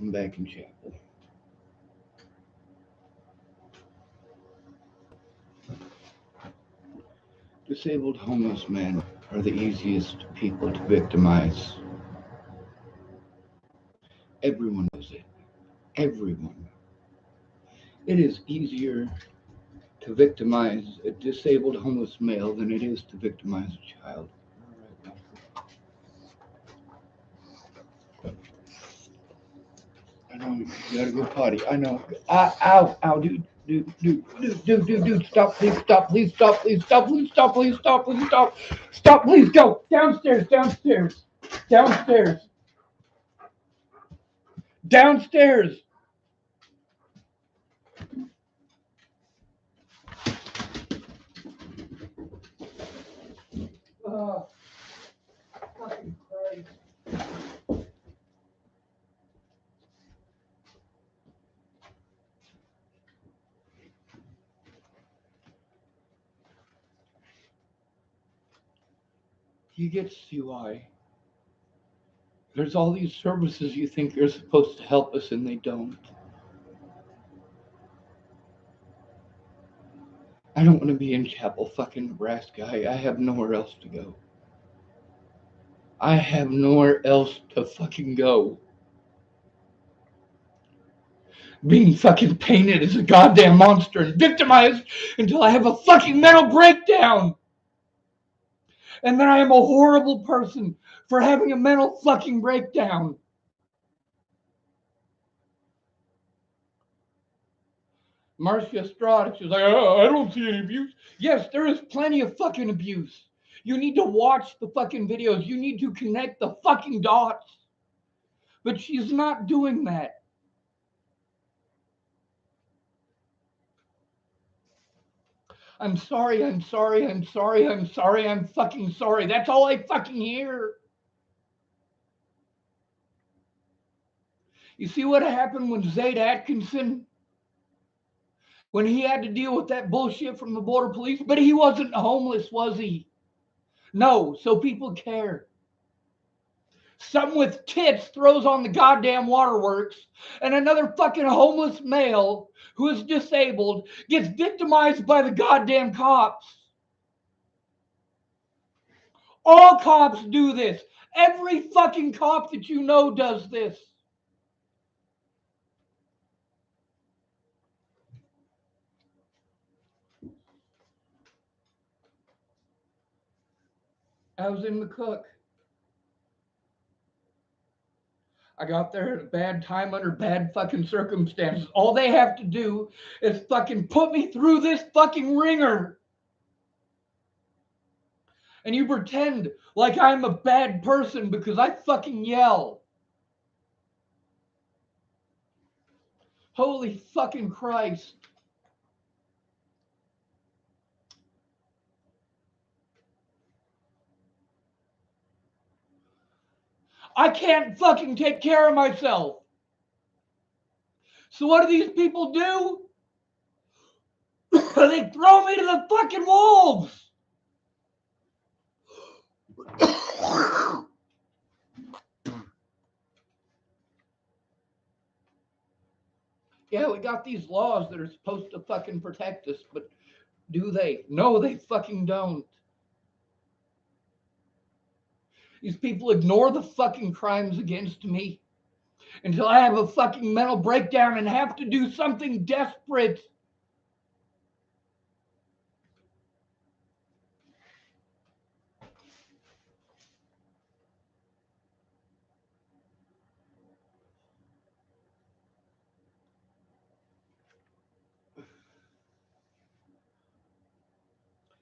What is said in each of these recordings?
I'm back in chapel. Disabled homeless men are the easiest people to victimize. Everyone knows it. Everyone. It is easier to victimize a disabled homeless male than it is to victimize a child. I know, you gotta go potty. I know. Ow, ow, dude, stop, please, stop, please, stop, please, stop, please, stop, please, stop, please, stop, stop, please, go, downstairs, downstairs, downstairs, downstairs. Oh, fucking Christ. You get to see why. There's all these services you think are supposed to help us and they don't. I don't want to be in Chapel, fucking Nebraska. I have nowhere else to go. I have nowhere else to fucking go. Being fucking painted as a goddamn monster and victimized until I have a fucking mental breakdown. And then I am a horrible person for having a mental fucking breakdown. Marcia Estrada, she's like, oh, I don't see any abuse. Yes, there is plenty of fucking abuse. You need to watch the fucking videos. You need to connect the fucking dots. But she's not doing that. I'm sorry, I'm sorry, I'm sorry, I'm sorry, I'm fucking sorry. That's all I fucking hear. You see what happened when Zaid Atkinson, when he had to deal with that bullshit from the border police, but he wasn't homeless, was he? No, so people care. Some with tits throws on the goddamn waterworks, and another fucking homeless male who is disabled gets victimized by the goddamn cops. All cops do this. Every fucking cop that you know does this. I was in McCook. I got there at a bad time under bad fucking circumstances. All they have to do is fucking put me through this fucking ringer. And you pretend like I'm a bad person because I fucking yell. Holy fucking Christ. I can't fucking take care of myself. So what do these people do? They throw me to the fucking wolves. Yeah, we got these laws that are supposed to fucking protect us, but do they? No, they fucking don't. These people ignore the fucking crimes against me until I have a fucking mental breakdown and have to do something desperate.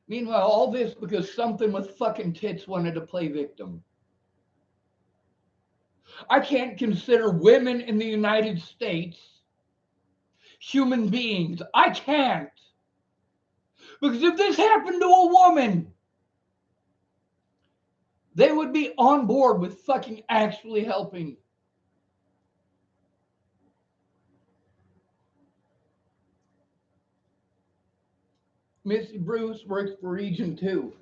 Meanwhile, all this because something with fucking tits wanted to play victim. I can't consider women in the United States human beings. I can't. Because if this happened to a woman, they would be on board with fucking actually helping. Missy Bruce works for Region 2.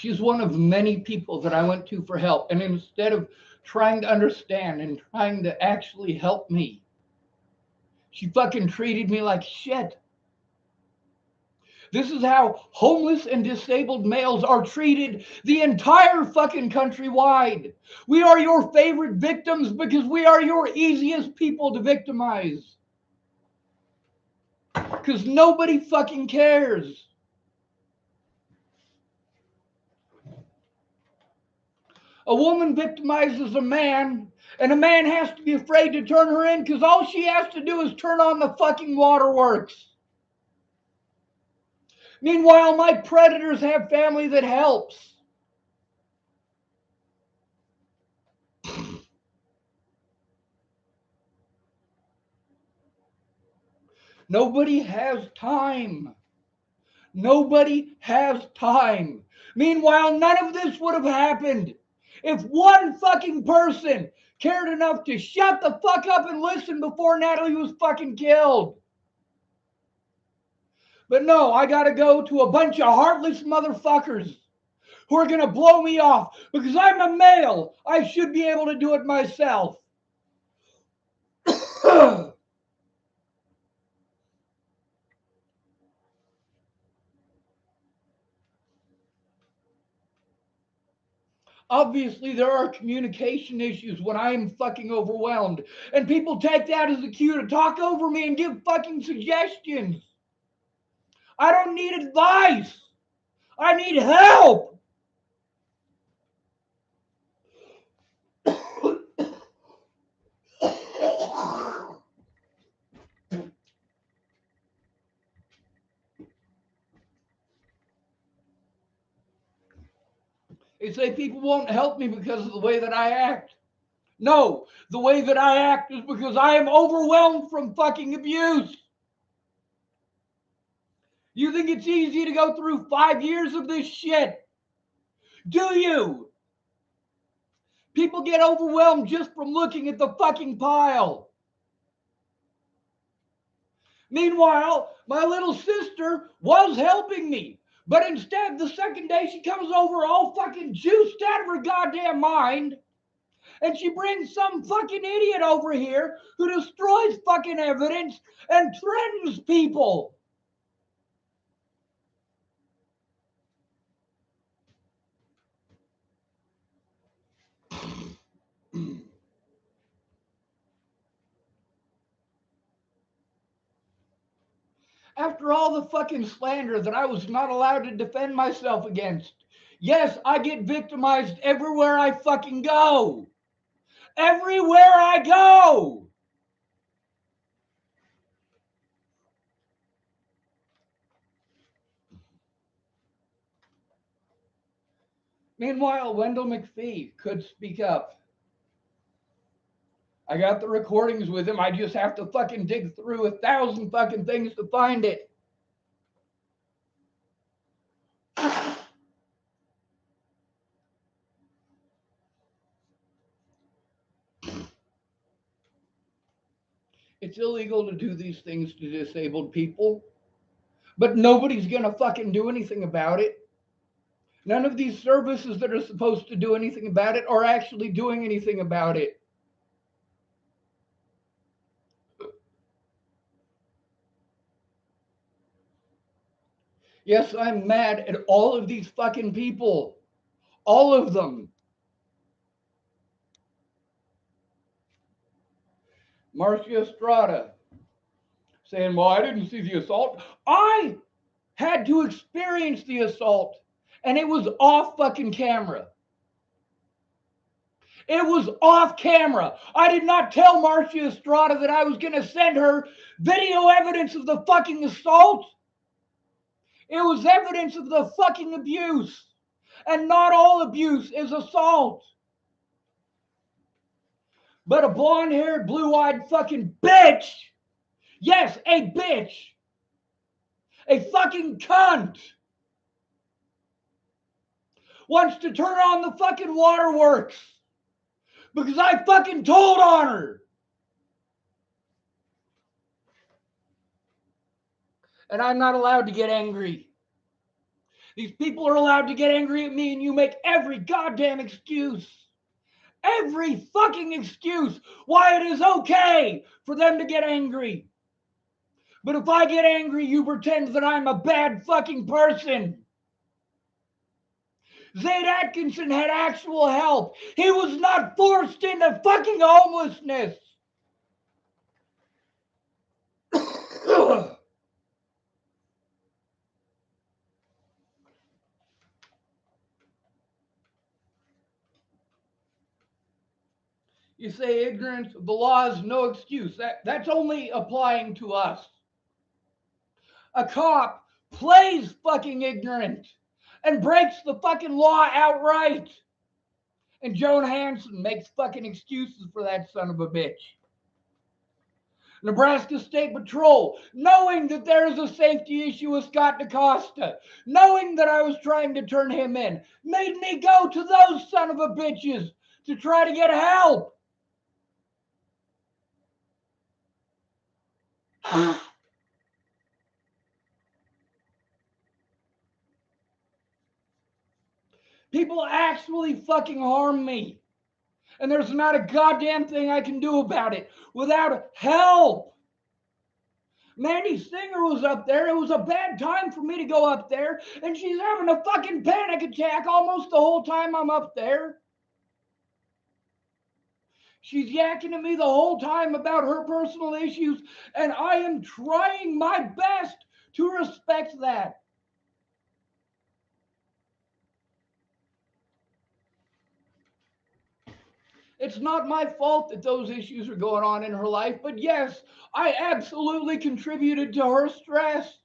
She's one of many people that I went to for help. And instead of trying to understand and trying to actually help me, she fucking treated me like shit. This is how homeless and disabled males are treated the entire fucking countrywide. We are your favorite victims because we are your easiest people to victimize. Because nobody fucking cares. A woman victimizes a man, and a man has to be afraid to turn her in because all she has to do is turn on the fucking waterworks. Meanwhile, my predators have family that helps. Nobody has time. Nobody has time. Meanwhile, none of this would have happened if one fucking person cared enough to shut the fuck up and listen before Natalie was fucking killed. But no, I gotta go to a bunch of heartless motherfuckers who are gonna blow me off because I'm a male. I should be able to do it myself. Obviously, there are communication issues when I'm fucking overwhelmed. And people take that as a cue to talk over me and give fucking suggestions. I don't need advice. I need help. They say people won't help me because of the way that I act. No, the way that I act is because I am overwhelmed from fucking abuse. You think it's easy to go through 5 years of this shit? Do you? People get overwhelmed just from looking at the fucking pile. Meanwhile, my little sister was helping me. But instead, the second day she comes over all fucking juiced out of her goddamn mind. And she brings some fucking idiot over here who destroys fucking evidence and threatens people. After all the fucking slander that I was not allowed to defend myself against. Yes, I get victimized everywhere I fucking go. Everywhere I go. Meanwhile, Wendell McPhee could speak up. I got the recordings with him. I just have to fucking dig through 1,000 fucking things to find it. It's illegal to do these things to disabled people, but nobody's gonna fucking do anything about it. None of these services that are supposed to do anything about it are actually doing anything about it. Yes, I'm mad at all of these fucking people. All of them. Marcia Estrada saying, well, I didn't see the assault. I had to experience the assault, and it was off fucking camera. It was off camera. I did not tell Marcia Estrada that I was going to send her video evidence of the fucking assault. It was evidence of the fucking abuse. And not all abuse is assault. But a blonde-haired, blue-eyed fucking bitch, yes, a bitch, a fucking cunt, wants to turn on the fucking waterworks because I fucking told on her. And I'm not allowed to get angry. These people are allowed to get angry at me, and you make every goddamn excuse. Every fucking excuse why it is okay for them to get angry. But if I get angry, you pretend that I'm a bad fucking person. Zayd Atkinson had actual help. He was not forced into fucking homelessness. You say ignorance of the law is no excuse. That's only applying to us. A cop plays fucking ignorant and breaks the fucking law outright. And Joan Hanson makes fucking excuses for that son of a bitch. Nebraska State Patrol, knowing that there is a safety issue with Scott DaCosta, knowing that I was trying to turn him in, made me go to those son of a bitches to try to get help. People actually fucking harm me. And there's not a goddamn thing I can do about it without help. Mandy Singer was up there. It was a bad time for me to go up there. And she's having a fucking panic attack almost the whole time I'm up there. She's yakking at me the whole time about her personal issues. And I am trying my best to respect that. It's not my fault that those issues are going on in her life, but yes, I absolutely contributed to her stress.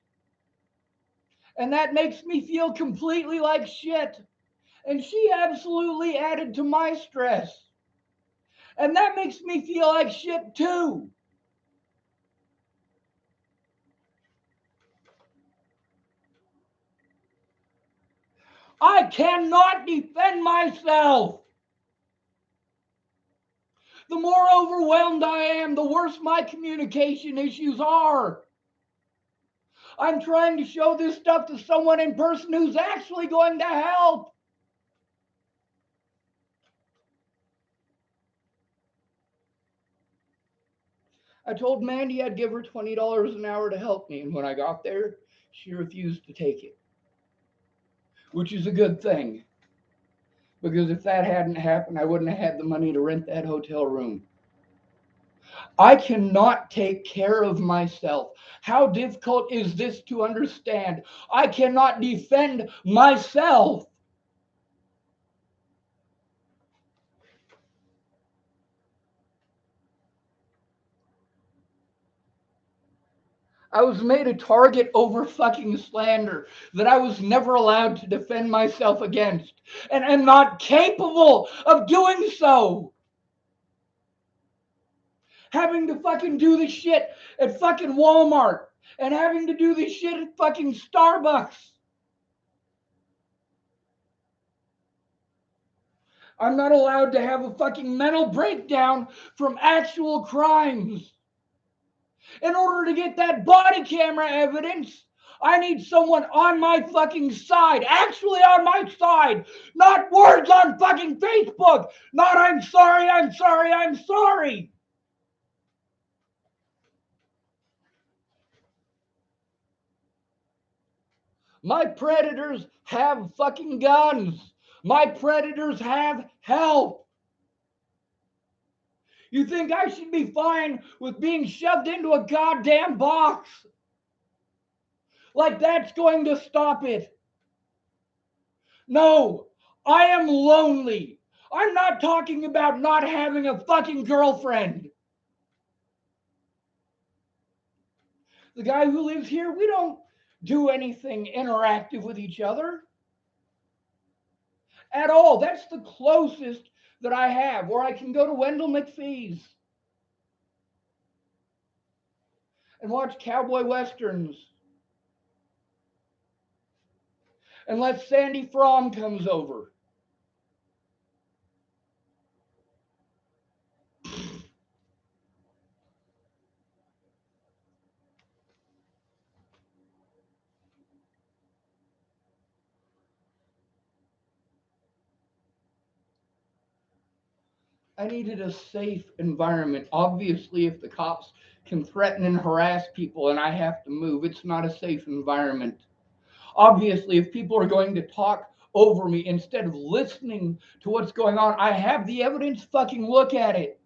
And that makes me feel completely like shit. And she absolutely added to my stress. And that makes me feel like shit too. I cannot defend myself. The more overwhelmed I am, the worse my communication issues are. I'm trying to show this stuff to someone in person who's actually going to help. I told Mandy I'd give her $20 an hour to help me, and when I got there, she refused to take it. Which is a good thing. Because if that hadn't happened, I wouldn't have had the money to rent that hotel room. I cannot take care of myself. How difficult is this to understand? I cannot defend myself. I was made a target over fucking slander that I was never allowed to defend myself against, and am not capable of doing so. Having to fucking do this shit at fucking Walmart and having to do this shit at fucking Starbucks. I'm not allowed to have a fucking mental breakdown from actual crimes. In order to get that body camera evidence, I need someone on my fucking side, actually on my side, not words on fucking Facebook, not I'm sorry, I'm sorry, I'm sorry. My predators have fucking guns. My predators have help. You think I should be fine with being shoved into a goddamn box? Like that's going to stop it. No, I am lonely. I'm not talking about not having a fucking girlfriend. The guy who lives here, we don't do anything interactive with each other at all. That's the closest that I have, where I can go to Wendell McPhee's and watch cowboy westerns. Unless Sandy Fromm comes over. I needed a safe environment. Obviously, if the cops can threaten and harass people and I have to move, it's not a safe environment. Obviously, if people are going to talk over me instead of listening to what's going on, I have the evidence, fucking look at it.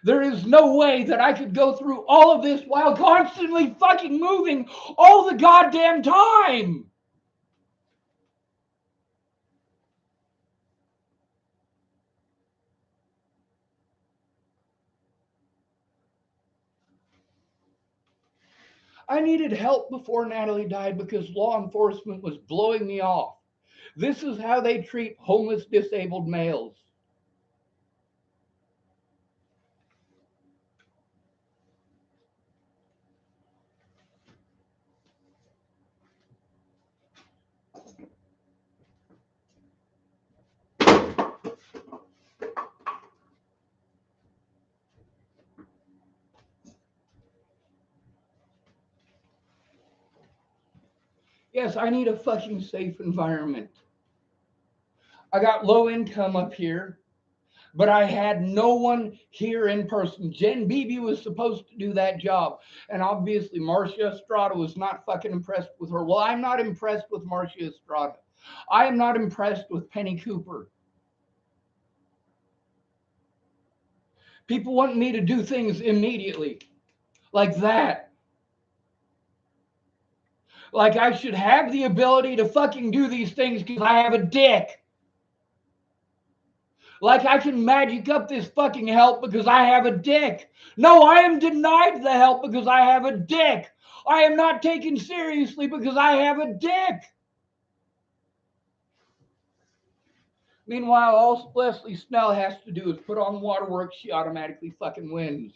There is no way that I could go through all of this while constantly fucking moving all the goddamn time. I needed help before Natalie died because law enforcement was blowing me off. This is how they treat homeless, disabled males. Yes, I need a fucking safe environment. I got low income up here, but I had no one here in person. Jen Beebe was supposed to do that job. And obviously, Marcia Estrada was not fucking impressed with her. Well, I'm not impressed with Marcia Estrada. I am not impressed with Penny Cooper. People want me to do things immediately, like that. Like I should have the ability to fucking do these things because I have a dick. Like I can magic up this fucking help because I have a dick. No, I am denied the help because I have a dick. I am not taken seriously because I have a dick. Meanwhile, all Leslie Snell has to do is put on waterworks, she automatically fucking wins.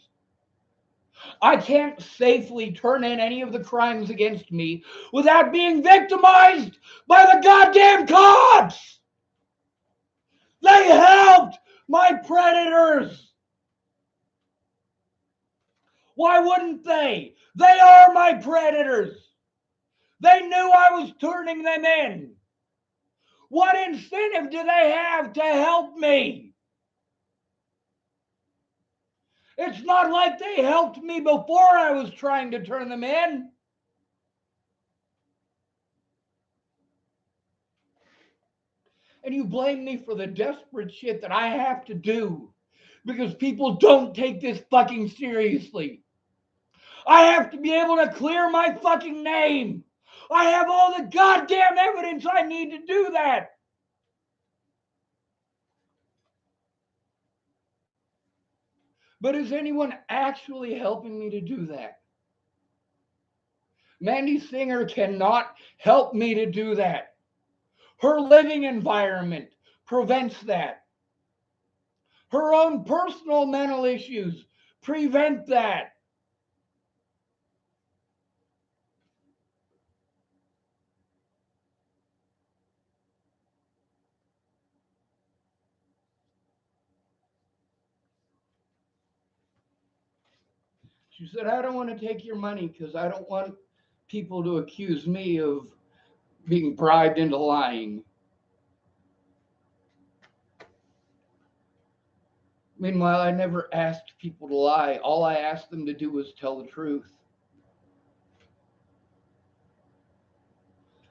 I can't safely turn in any of the crimes against me without being victimized by the goddamn cops. They helped my predators. Why wouldn't they? They are my predators. They knew I was turning them in. What incentive do they have to help me? It's not like they helped me before I was trying to turn them in. And you blame me for the desperate shit that I have to do because people don't take this fucking seriously. I have to be able to clear my fucking name. I have all the goddamn evidence I need to do that. But is anyone actually helping me to do that? Mandy Singer cannot help me to do that. Her living environment prevents that. Her own personal mental issues prevent that. She said, I don't want to take your money because I don't want people to accuse me of being bribed into lying. Meanwhile, I never asked people to lie. All I asked them to do was tell the truth.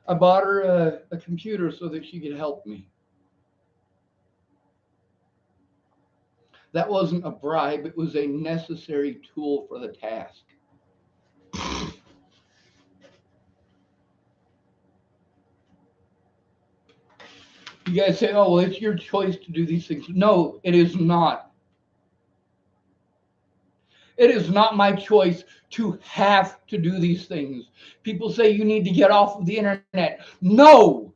I bought her a computer so that she could help me. That wasn't a bribe, it was a necessary tool for the task. You guys say, oh, well, it's your choice to do these things. No, it is not. It is not my choice to have to do these things. People say you need to get off of the internet. No.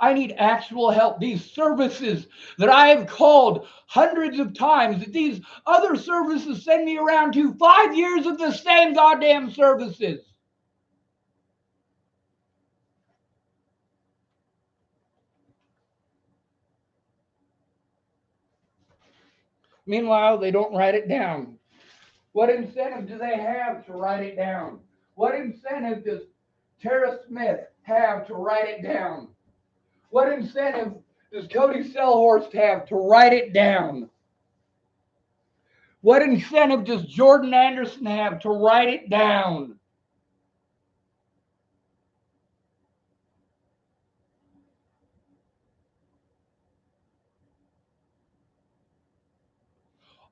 I need actual help. These services that I have called hundreds of times, that these other services send me around to 5 years of the same goddamn services. Meanwhile, they don't write it down. What incentive do they have to write it down? What incentive does Tara Smith have to write it down? What incentive does Cody Sellhorst have to write it down? What incentive does Jordan Anderson have to write it down?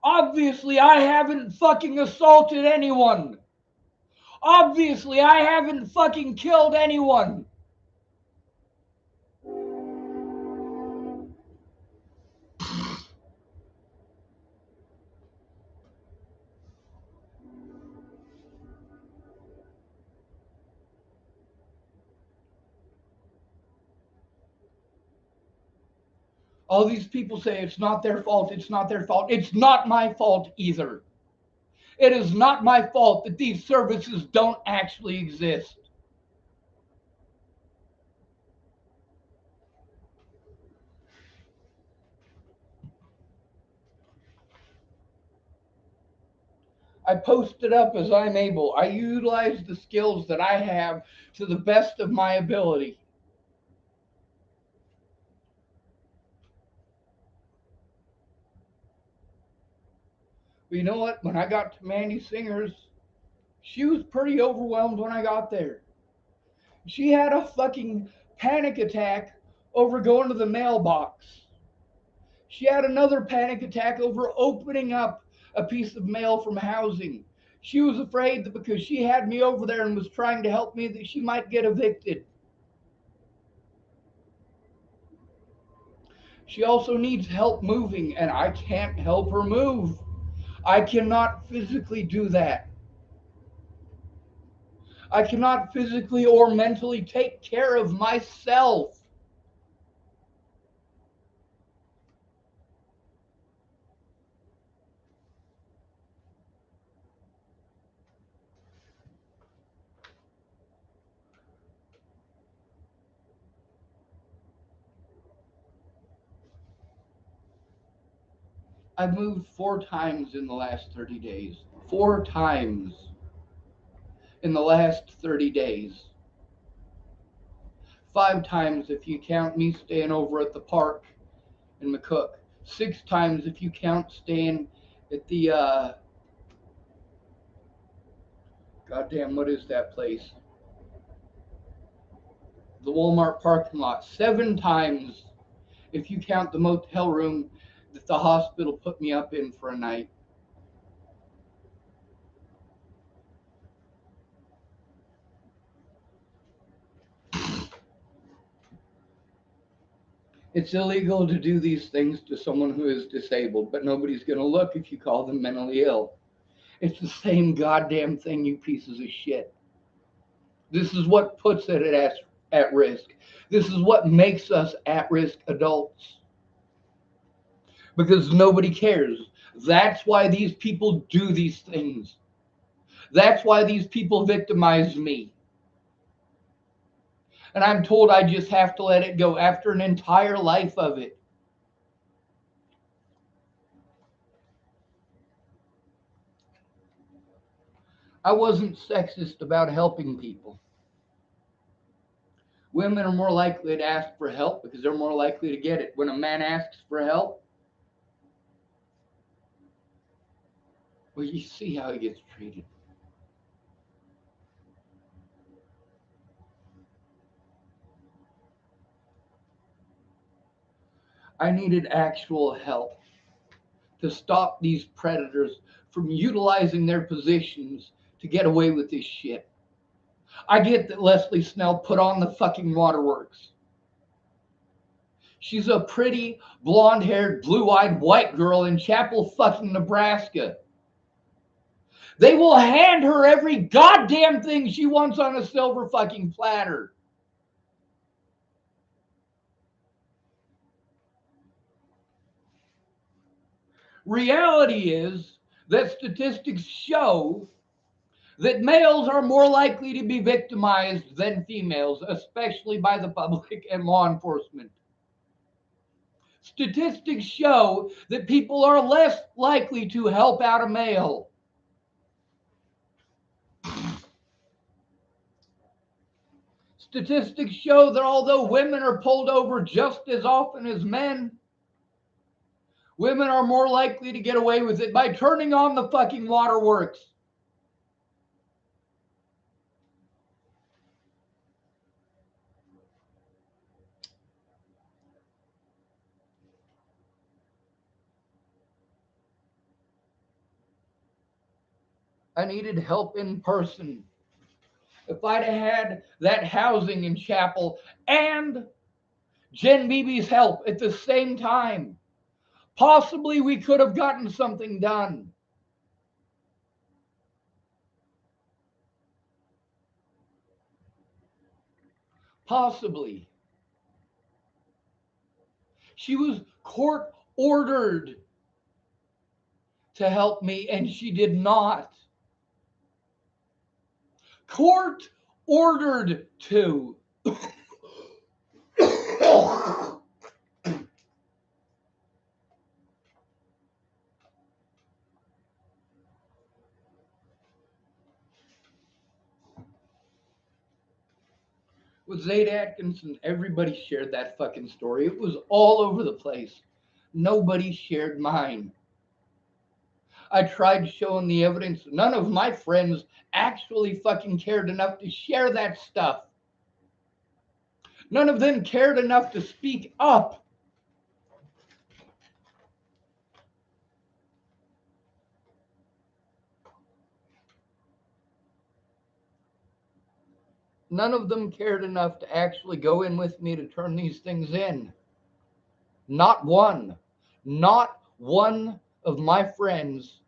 Obviously, I haven't fucking assaulted anyone. Obviously, I haven't fucking killed anyone. All these people say it's not their fault, it's not their fault. It's not my fault either. It is not my fault that these services don't actually exist. I post it up as I'm able. I utilize the skills that I have to the best of my ability. But you know what? When I got to Mandy Singer's, she was pretty overwhelmed when I got there. She had a fucking panic attack over going to the mailbox. She had another panic attack over opening up a piece of mail from housing. She was afraid that because she had me over there and was trying to help me that she might get evicted. She also needs help moving, and I can't help her move. I cannot physically do that. I cannot physically or mentally take care of myself. I've moved 4 times in the last 30 days. 4 times in the last 30 days. 5 times if you count me staying over at the park in McCook. 6 times if you count staying at the goddamn, what is that place? The Walmart parking lot. 7 times if you count the motel room that the hospital put me up in for a night. It's illegal to do these things to someone who is disabled, but nobody's going to look if you call them mentally ill. It's the same goddamn thing, you pieces of shit. This is what puts it at risk. This is what makes us at risk adults. Because nobody cares. That's why these people do these things. That's why these people victimize me. And I'm told I just have to let it go after an entire life of it. I wasn't sexist about helping people. Women are more likely to ask for help because they're more likely to get it. When a man asks for help, well, you see how he gets treated. I needed actual help to stop these predators from utilizing their positions to get away with this shit. I get that Leslie Snell put on the fucking waterworks. She's a pretty, blonde haired, blue eyed white girl in Chapel fucking Nebraska. They will hand her every goddamn thing she wants on a silver fucking platter. Reality is that statistics show that males are more likely to be victimized than females, especially by the public and law enforcement. Statistics show that people are less likely to help out a male. Statistics show that although women are pulled over just as often as men, women are more likely to get away with it by turning on the fucking waterworks. I needed help in person. If I'd have had that housing in Chapel and Jen Beebe's help at the same time, possibly we could have gotten something done. Possibly. She was court ordered to help me, and she did not. Court ordered to. With Zayd Atkinson, everybody shared that fucking story. It was all over the place. Nobody shared mine. I tried showing the evidence. None of my friends actually fucking cared enough to share that stuff. None of them cared enough to speak up. None of them cared enough to actually go in with me to turn these things in. Not one. Not one of my friends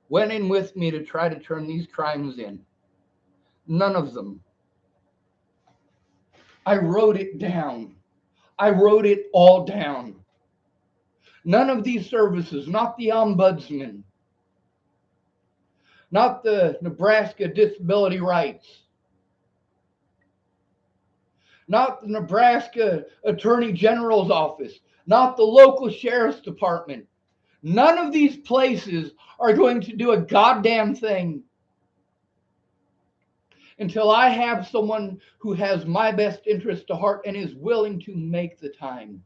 went in with me to try to turn these crimes in. None of them. I wrote it down. I wrote it all down. None of these services, not the ombudsman, not the Nebraska Disability Rights, not the Nebraska Attorney General's office, not the local sheriff's department. None of these places are going to do a goddamn thing until I have someone who has my best interest to heart and is willing to make the time.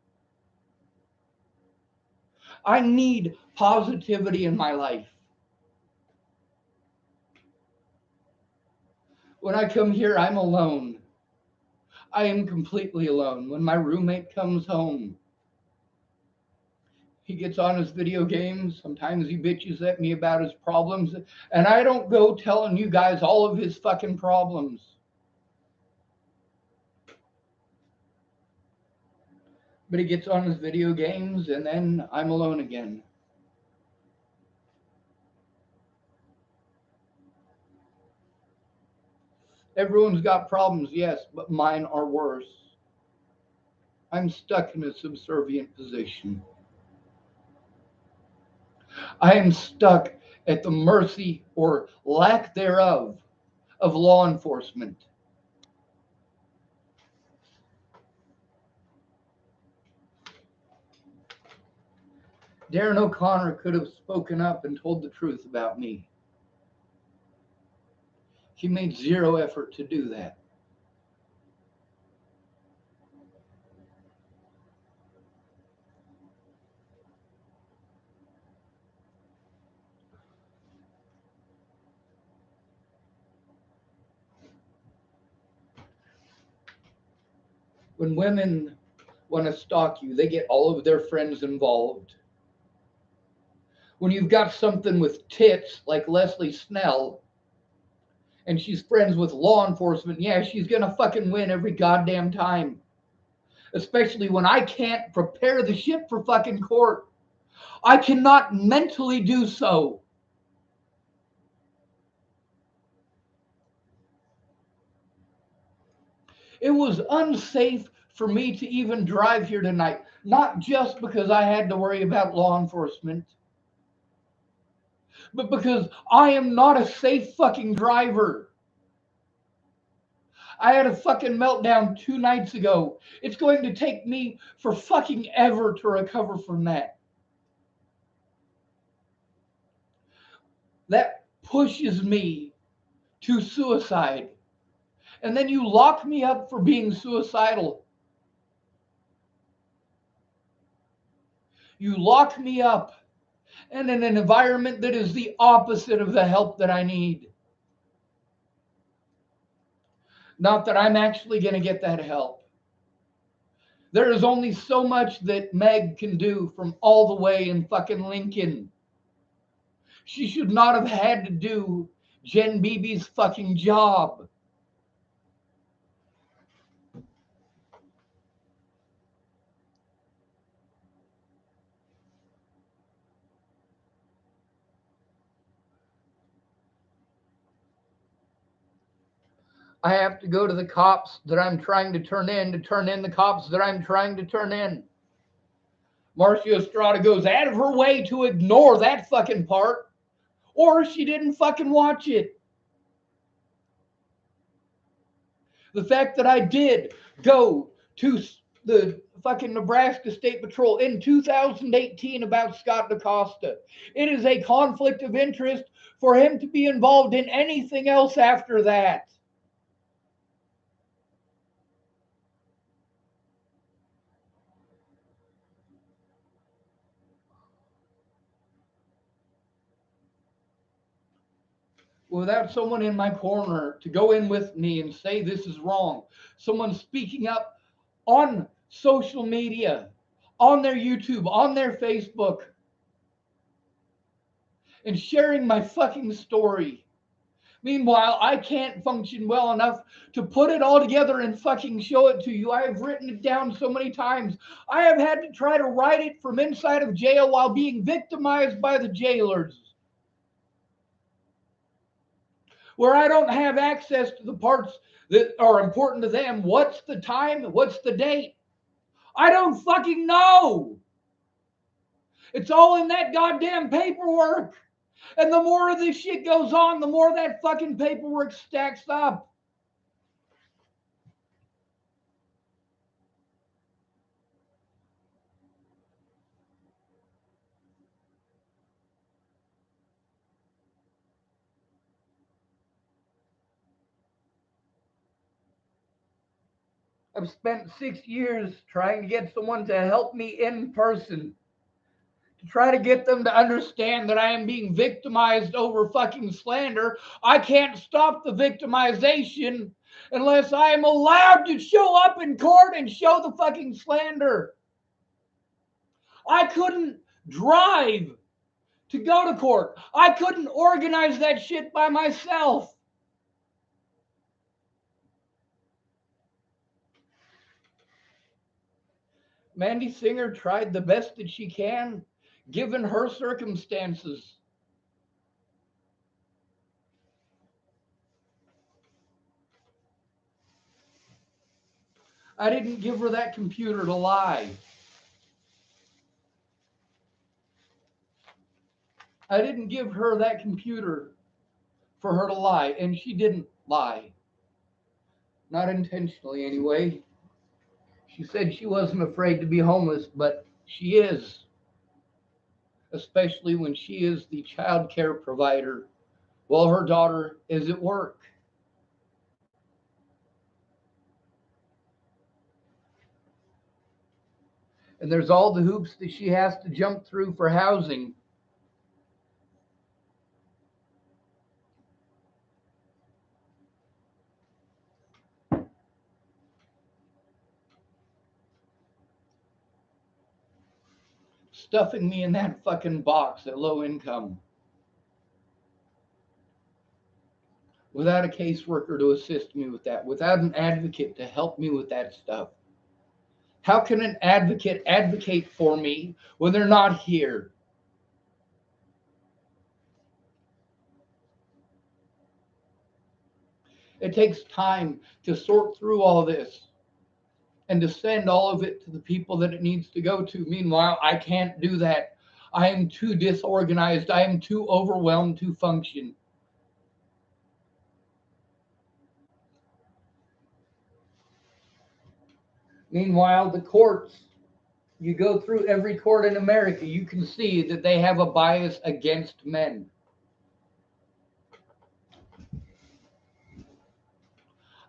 I need positivity in my life. When I come here, I'm alone. I am completely alone. When my roommate comes home, he gets on his video games. Sometimes he bitches at me about his problems. And I don't go telling you guys all of his fucking problems. But he gets on his video games, and then I'm alone again. Everyone's got problems, yes, but mine are worse. I'm stuck in a subservient position. I am stuck at the mercy or lack thereof of law enforcement. Darren O'Connor could have spoken up and told the truth about me. She made zero effort to do that. When women want to stalk you, they get all of their friends involved. When you've got something with tits like Leslie Snell, and she's friends with law enforcement, yeah, she's gonna fucking win every goddamn time. Especially when I can't prepare the shit for fucking court. I cannot mentally do so. It was unsafe for me to even drive here tonight, not just because I had to worry about law enforcement, but because I am not a safe fucking driver. I had a fucking meltdown 2 nights ago. It's going to take me for fucking ever to recover from that. That pushes me to suicide. And then you lock me up for being suicidal. You lock me up in an environment that is the opposite of the help that I need. Not that I'm actually going to get that help. There is only so much that Meg can do from all the way in fucking Lincoln. She should not have had to do Jen Beebe's fucking job. I have to go to the cops that I'm trying to turn in the cops that I'm trying to turn in. Marcia Estrada goes out of her way to ignore that fucking part, or she didn't fucking watch it. The fact that I did go to the fucking Nebraska State Patrol in 2018 about Scott DaCosta. It is a conflict of interest for him to be involved in anything else after that. Without someone in my corner to go in with me and say this is wrong, someone speaking up on social media, on their YouTube, on their Facebook, and sharing my fucking story. Meanwhile, I can't function well enough to put it all together and fucking show it to you. I have written it down so many times. I have had to try to write it from inside of jail while being victimized by the jailers, where I don't have access to the parts that are important to them. What's the time? What's the date? I don't fucking know. It's all in that goddamn paperwork. And the more of this shit goes on, the more that fucking paperwork stacks up. I've spent 6 years trying to get someone to help me in person, to try to get them to understand that I am being victimized over fucking slander. I can't stop the victimization unless I am allowed to show up in court and show the fucking slander. I couldn't drive to go to court. I couldn't organize that shit by myself. Mandy Singer tried the best that she can, given her circumstances. I didn't give her that computer to lie. I didn't give her that computer for her to lie, and she didn't lie. Not intentionally, anyway. She said she wasn't afraid to be homeless, but she is, especially when she is the child care provider while her daughter is at work. And there's all the hoops that she has to jump through for housing. Stuffing me in that fucking box at low income without a caseworker to assist me with that, without an advocate to help me with that stuff. How can an advocate advocate for me when they're not here? It takes time to sort through all of this and to send all of it to the people that it needs to go to. Meanwhile, I can't do that. I am too disorganized. I am too overwhelmed to function. Meanwhile, the courts, you go through every court in America, you can see that they have a bias against men.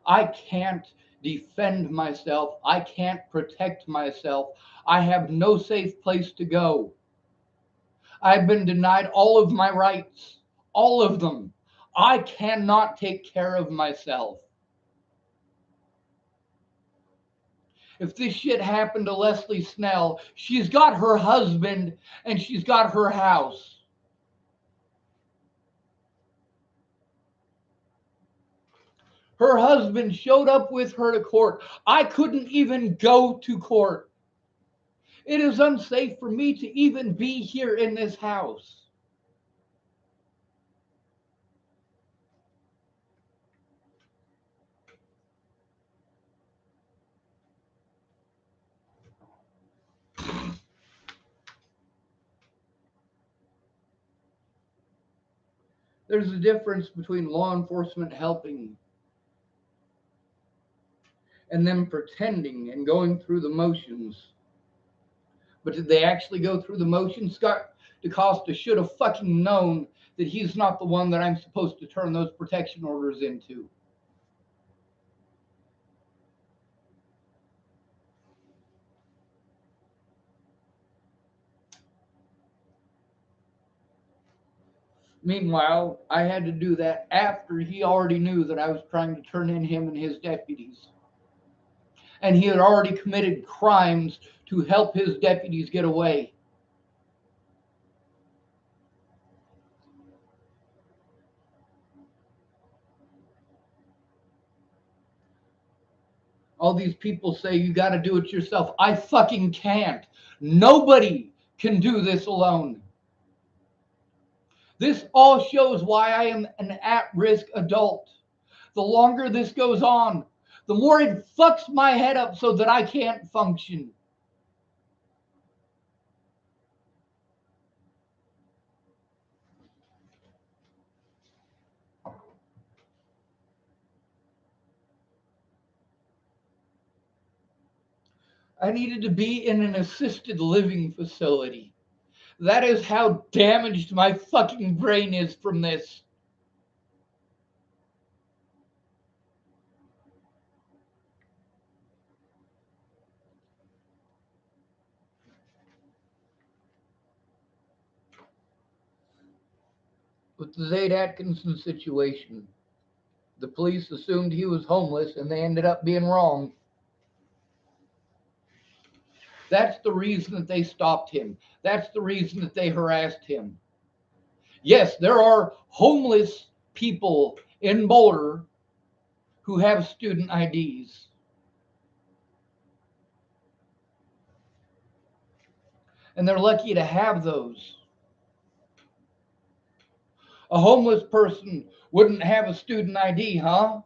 I can't defend myself. I can't protect myself. I have no safe place to go. I've been denied all of my rights, all of them. I cannot take care of myself. If this shit happened to Leslie Snell, she's got her husband and she's got her house. Her husband showed up with her to court. I couldn't even go to court. It is unsafe for me to even be here in this house. There's a difference between law enforcement helping and them pretending and going through the motions. But did they actually go through the motions? Scott DeCosta should have fucking known that he's not the one that I'm supposed to turn those protection orders into. Meanwhile, I had to do that after he already knew that I was trying to turn in him and his deputies. And he had already committed crimes to help his deputies get away. All these people say you got to do it yourself. I fucking can't. Nobody can do this alone. This all shows why I am an at-risk adult. The longer this goes on, the more it fucks my head up so that I can't function. I needed to be in an assisted living facility. That is how damaged my fucking brain is from this. With the Zaid Atkinson situation, the police assumed he was homeless and they ended up being wrong. That's the reason that they stopped him. That's the reason that they harassed him. Yes, there are homeless people in Boulder who have student IDs. And they're lucky to have those. A homeless person wouldn't have a student ID, huh?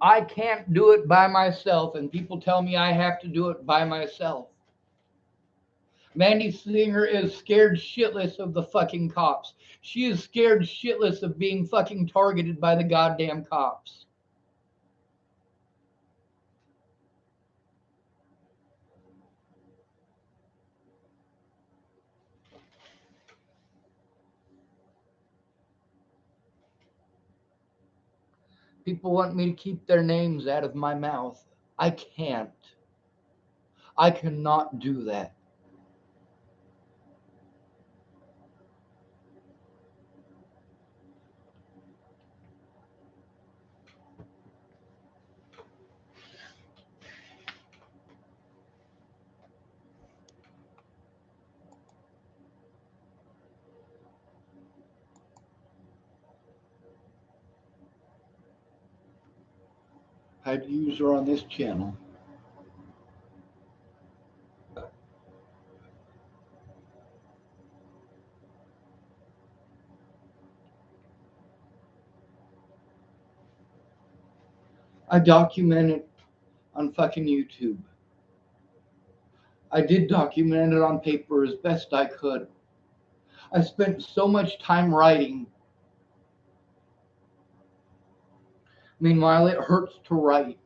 I can't do it by myself, and people tell me I have to do it by myself. Mandy Singer is scared shitless of the fucking cops. She is scared shitless of being fucking targeted by the goddamn cops. People want me to keep their names out of my mouth. I can't. I cannot do that. Hide user on this channel. I document it on fucking YouTube. I did document it on paper as best I could. I spent so much time writing Meanwhile, it hurts to write.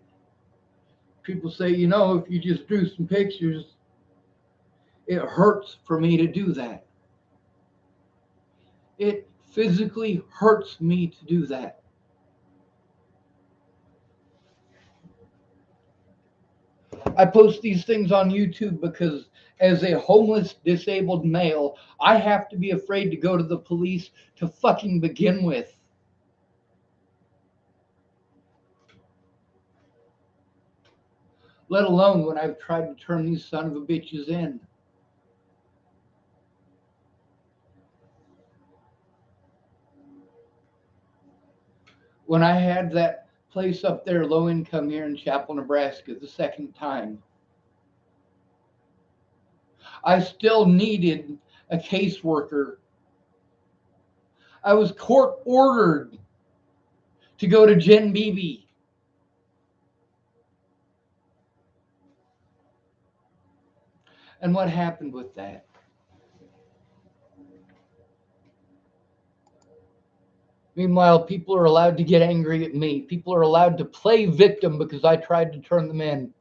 People say, you know, if you just drew some pictures, it hurts for me to do that. It physically hurts me to do that. I post these things on YouTube because as a homeless, disabled male, I have to be afraid to go to the police to fucking begin with. Let alone when I've tried to turn these son of a bitches in. When I had that place up there, low income here in Chapel, Nebraska, the second time, I still needed a caseworker. I was court ordered to go to Jen Beebe. And what happened with that? Meanwhile, people are allowed to get angry at me. People are allowed to play victim because I tried to turn them in.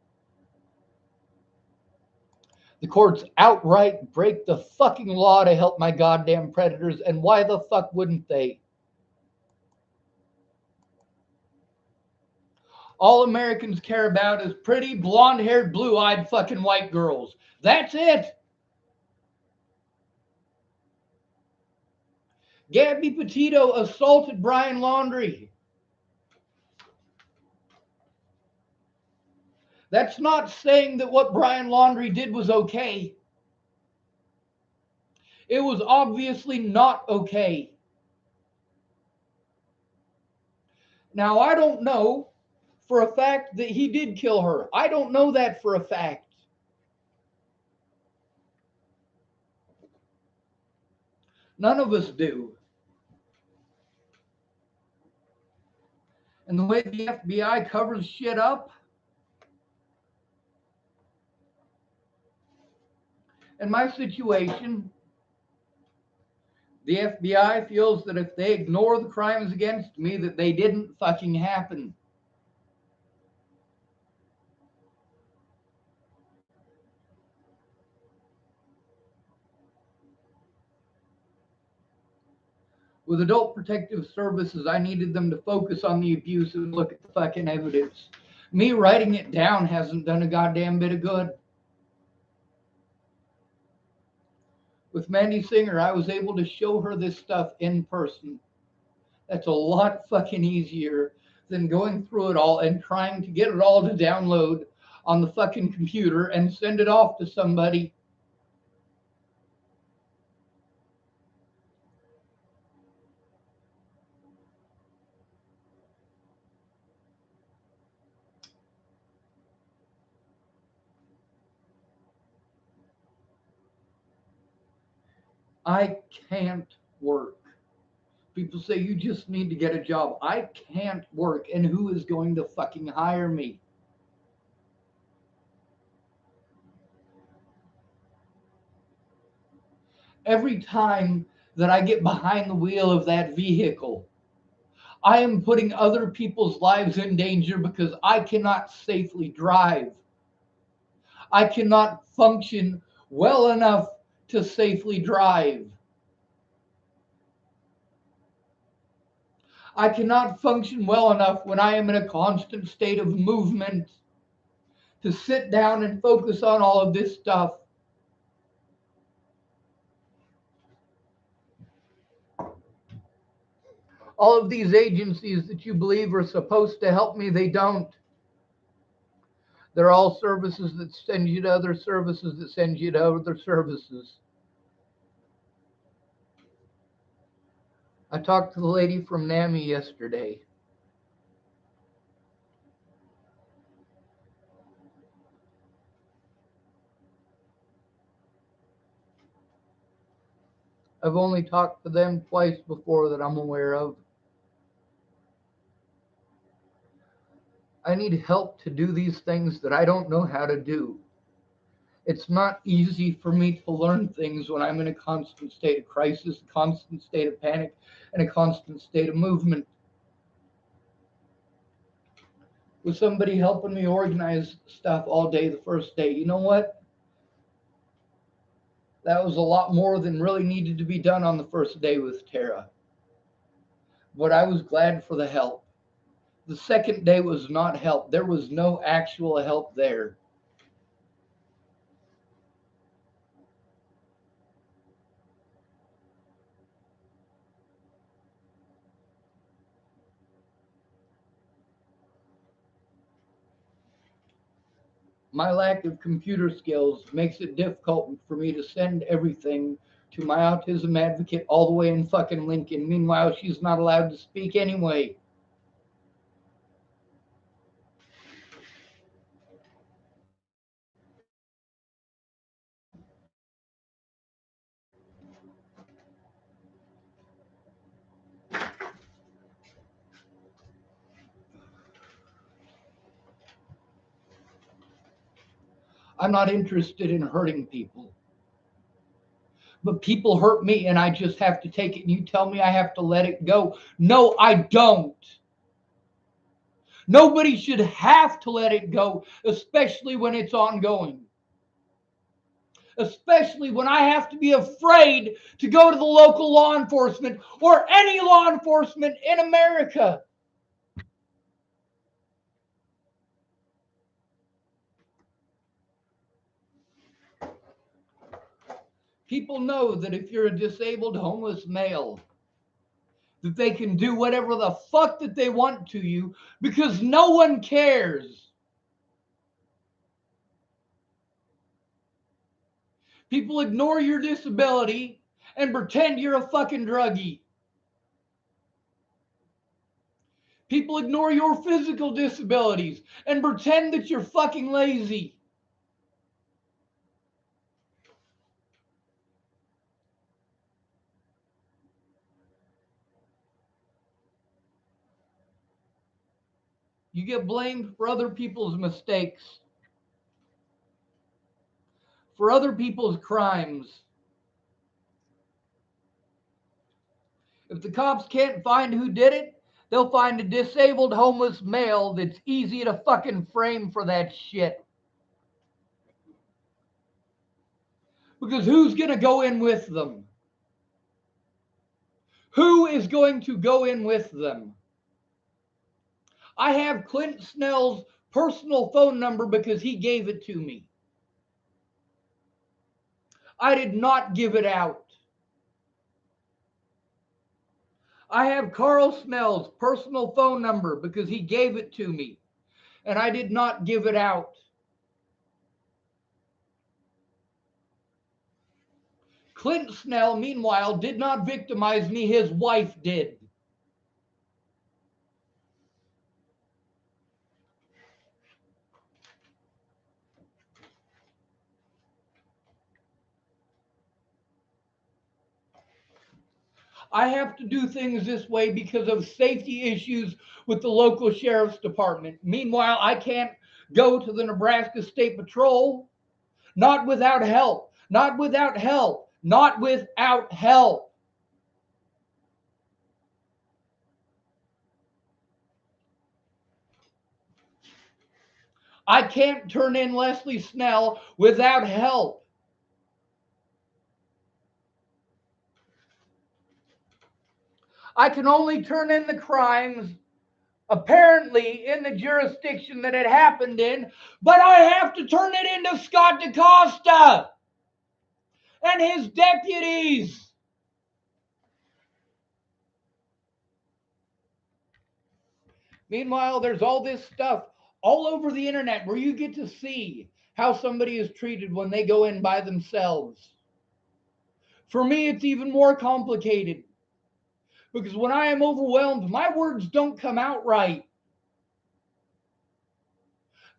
The courts outright break the fucking law to help my goddamn predators, and why the fuck wouldn't they? All Americans care about is pretty, blonde-haired, blue-eyed fucking white girls. That's it. Gabby Petito assaulted Brian Laundrie. That's not saying that what Brian Laundrie did was okay. It was obviously not okay. Now, I don't know for a fact that he did kill her. I don't know that for a fact. None of us do. And the way the FBI covers shit up, in my situation, the FBI feels that if they ignore the crimes against me, that they didn't fucking happen. With Adult Protective Services, I needed them to focus on the abuse and look at the fucking evidence. Me writing it down hasn't done a goddamn bit of good. With Mandy Singer, I was able to show her this stuff in person. That's a lot fucking easier than going through it all and trying to get it all to download on the fucking computer and send it off to somebody. I can't work. People say you just need to get a job. I can't work, and who is going to fucking hire me? Every time that I get behind the wheel of that vehicle, I am putting other people's lives in danger because I cannot safely drive. I cannot function well enough to safely drive. I cannot function well enough when I am in a constant state of movement to sit down and focus on all of this stuff. All of these agencies that you believe are supposed to help me, they don't. They're all services that send you to other services that send you to other services. I talked to the lady from NAMI yesterday. I've only talked to them twice before that I'm aware of. I need help to do these things that I don't know how to do. It's not easy for me to learn things when I'm in a constant state of crisis, a constant state of panic, and a constant state of movement. with somebody helping me organize stuff all day the first day. You know what? That was a lot more than really needed to be done on the first day with Tara. But I was glad for the help. The second day was not help. There was no actual help there. My lack of computer skills makes it difficult for me to send everything to my autism advocate all the way in fucking Lincoln. Meanwhile, she's not allowed to speak anyway. I'm not interested in hurting people. But people hurt me and I just have to take it. And you tell me I have to let it go. No, I don't. Nobody should have to let it go, especially when it's ongoing. Especially when I have to be afraid to go to the local law enforcement or any law enforcement in America. People know that if you're a disabled homeless male, that they can do whatever the fuck that they want to you because no one cares. People ignore your disability and pretend you're a fucking druggie. People ignore your physical disabilities and pretend that you're fucking lazy. You get blamed for other people's mistakes, for other people's crimes. If the cops can't find who did it, they'll find a disabled homeless male that's easy to fucking frame for that shit. Because who's going to go in with them? Who is going to go in with them? I have Clint Snell's personal phone number because he gave it to me. I did not give it out. I have Carl Snell's personal phone number because he gave it to me, and I did not give it out. Clint Snell, meanwhile, did not victimize me. His wife did. I have to do things this way because of safety issues with the local sheriff's department. Meanwhile, I can't go to the Nebraska State Patrol. Not without help. Not without help. Not without help. I can't turn in Leslie Snell without help. I can only turn in the crimes apparently in the jurisdiction that it happened in, but I have to turn it into Scott DaCosta and his deputies. Meanwhile, there's all this stuff all over the internet where you get to see how somebody is treated when they go in by themselves. For me, it's even more complicated because when I am overwhelmed, my words don't come out right.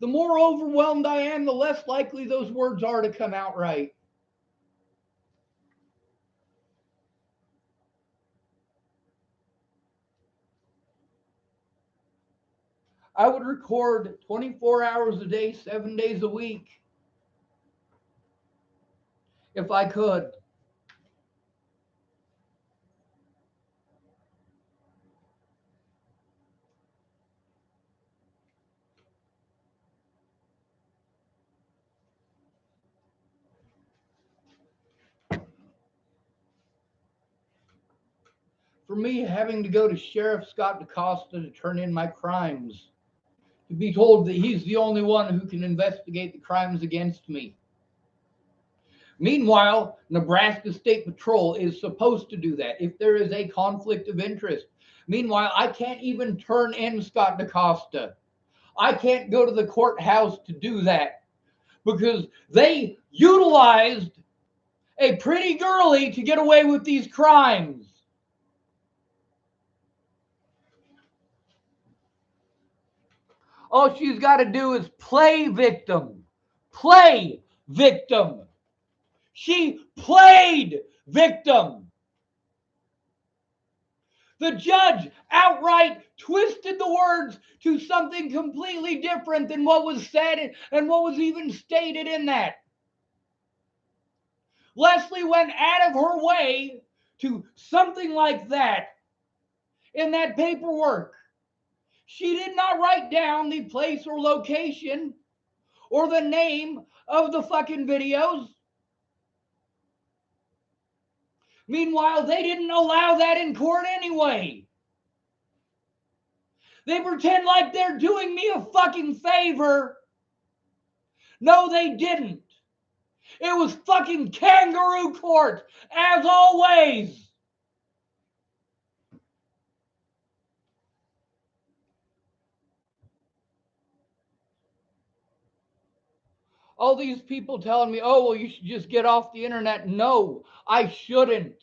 The more overwhelmed I am, the less likely those words are to come out right. I would record 24 hours a day, 7 days a week if I could. for me having to go to Sheriff Scott DaCosta to turn in my crimes, to be told that he's the only one who can investigate the crimes against me. Meanwhile, Nebraska State Patrol is supposed to do that if there is a conflict of interest. Meanwhile, I can't even turn in Scott DaCosta. I can't go to the courthouse to do that because they utilized a pretty girly to get away with these crimes. All she's got to do is play victim. Play victim. She played victim. The judge outright twisted the words to something completely different than what was said and what was even stated in that. Leslie went out of her way to something like that in that paperwork. She did not write down the place or location or the name of the fucking videos. Meanwhile, they didn't allow that in court anyway. They pretend like they're doing me a fucking favor. No, they didn't. It was fucking kangaroo court, as always. All these people telling me, oh, well, you should just get off the internet. No, I shouldn't.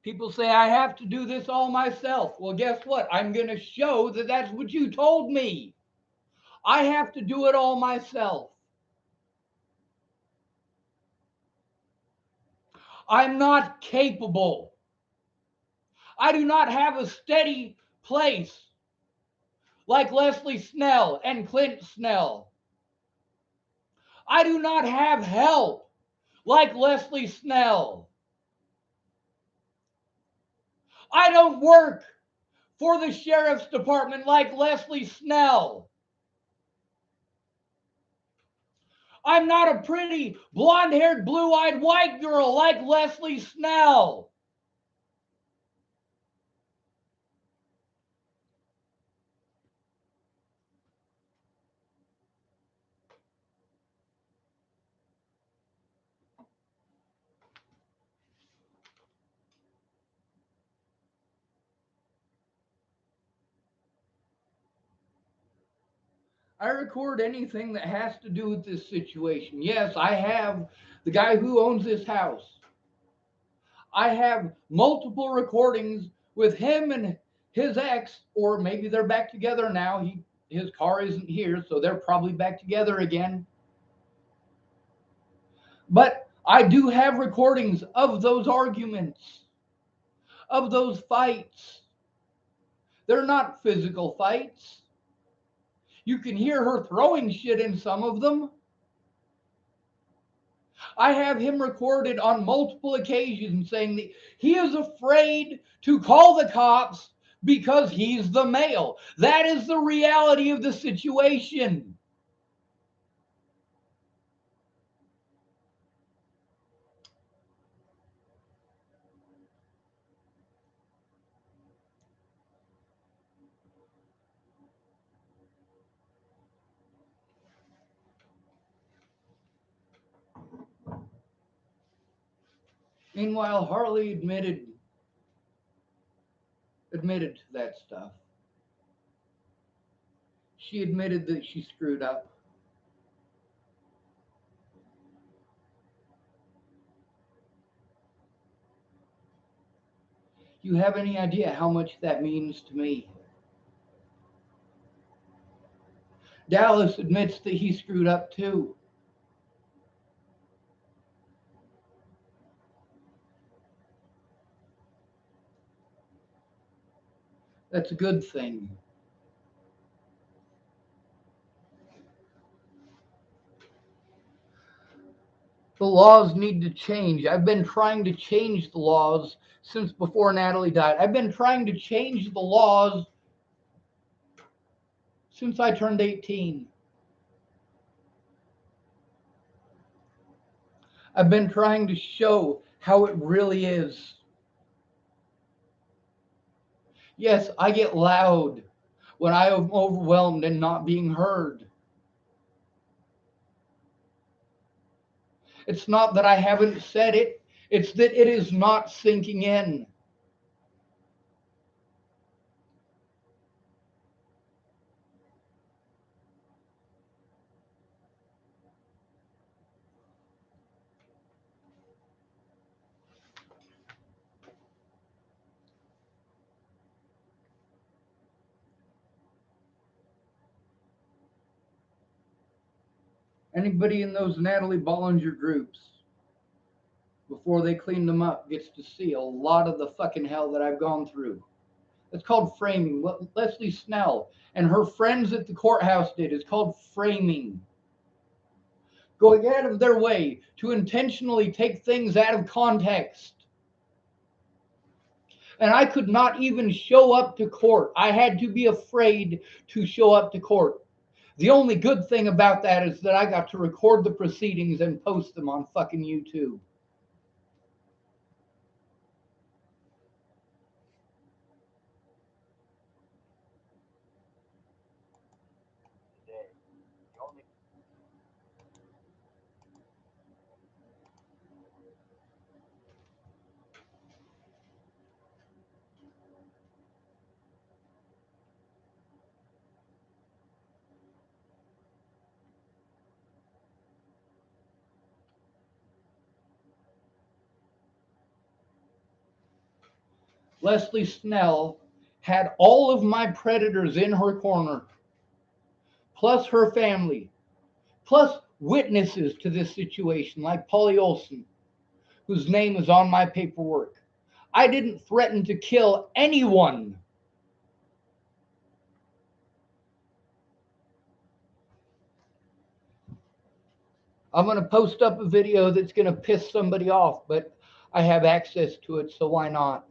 People say I have to do this all myself. Well, guess what? I'm going to show that that's what you told me. I have to do it all myself. I'm not capable. I do not have a steady place like Leslie Snell and Clint Snell. I do not have help like Leslie Snell. I don't work for the sheriff's department like Leslie Snell. I'm not a pretty blonde-haired, blue-eyed white girl like Leslie Snell. I record anything that has to do with this situation. Yes, I have the guy who owns this house. I have multiple recordings with him and his ex, or maybe they're back together now. His car isn't here, so they're probably back together again. But I do have recordings of those arguments, of those fights. They're not physical fights. You can hear her throwing shit in some of them. I have him recorded on multiple occasions saying that he is afraid to call the cops because he's the male. That is the reality of the situation. Meanwhile, Harley admitted to that stuff. She admitted that she screwed up. You have any idea how much that means to me? Dallas admits that he screwed up too. That's a good thing. The laws need to change. I've been trying to change the laws since before Natalie died. I've been trying to change the laws since I turned 18. I've been trying to show how it really is. Yes, I get loud when I am overwhelmed and not being heard. It's not that I haven't said it, it's that it is not sinking in. Anybody in those Natalie Bollinger groups, before they cleaned them up, gets to see a lot of the fucking hell that I've gone through. It's called framing. What Leslie Snell and her friends at the courthouse did is called framing. Going out of their way to intentionally take things out of context. And I could not even show up to court. I had to be afraid to show up to court. The only good thing about that is that I got to record the proceedings and post them on fucking YouTube. Leslie Snell had all of my predators in her corner, plus her family, plus witnesses to this situation, like Polly Olson, whose name is on my paperwork. I didn't threaten to kill anyone. I'm going to post up a video that's going to piss somebody off, but I have access to it, so why not?